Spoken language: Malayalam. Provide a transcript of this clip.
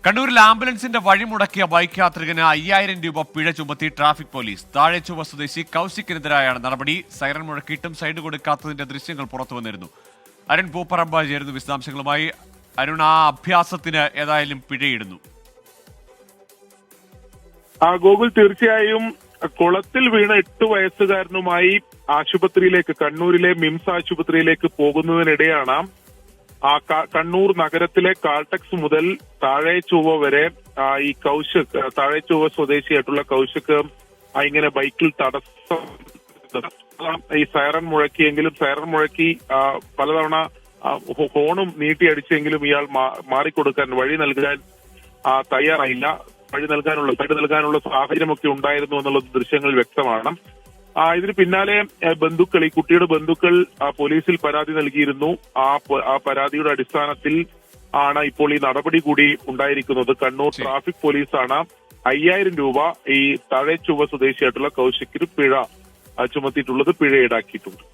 കണ്ണൂരിൽ ആംബുലൻസിന്റെ വഴിമുടക്കിയ ബൈക്ക് യാത്രികന് 5000 രൂപ പിഴ ചുമത്തി ട്രാഫിക് പോലീസ്. താഴെച്ചുവ സ്വദേശി കൗശിക്കിനെതിരായാണ് നടപടി. സൈറൻ മുഴക്കിയിട്ടും സൈഡ് കൊടുക്കാത്തതിന്റെ ദൃശ്യങ്ങൾ പുറത്തു വന്നിരുന്നു. അരുൺ പൂപ്പറമ്പ ചേരുന്നു വിശദാംശങ്ങളുമായി. അരുൺ, ആ അഭ്യാസത്തിന് ഏതായാലും പിഴയിടുന്നു. ഗോകുൽ, തീർച്ചയായും കുളത്തിൽ വീണ 8 വയസ്സുകാരനുമായി ആശുപത്രിയിലേക്ക്, കണ്ണൂരിലെ മിംസ് ആശുപത്രിയിലേക്ക് പോകുന്നതിനിടെയാണ് കണ്ണൂർ നഗരത്തിലെ കാൾടെക്സ് മുതൽ താഴെച്ചുവ വരെ ഈ കൗശിക്, താഴെച്ചുവ സ്വദേശിയായിട്ടുള്ള കൗശിക് ഇങ്ങനെ ബൈക്കിൽ തടസ്സം. ഈ സൈറൻ മുഴക്കി പലതവണ ഹോണും നീട്ടിയടിച്ചെങ്കിലും ഇയാൾ മാറിക്കൊടുക്കാൻ, വഴി നൽകാൻ തയ്യാറായില്ല. സൈഡ് നൽകാനുള്ള സാഹചര്യമൊക്കെ ഉണ്ടായിരുന്നു എന്നുള്ള ദൃശ്യങ്ങളിൽ വ്യക്തമാണ്. ഇതിന് പിന്നാലെ ഈ കുട്ടിയുടെ ബന്ധുക്കൾ പോലീസിൽ പരാതി നൽകിയിരുന്നു. ആ പരാതിയുടെ അടിസ്ഥാനത്തിൽ ആണ് ഇപ്പോൾ ഈ നടപടി കൂടി ഉണ്ടായിരിക്കുന്നത്. കണ്ണൂർ ട്രാഫിക് പോലീസാണ് 5000 രൂപ ഈ താഴെച്ചുവ സ്വദേശിയായിട്ടുള്ള കൗശിക്കിന് പിഴ ചുമത്തിയിട്ടുള്ളത്, പിഴ ഈടാക്കിയിട്ടുണ്ട്.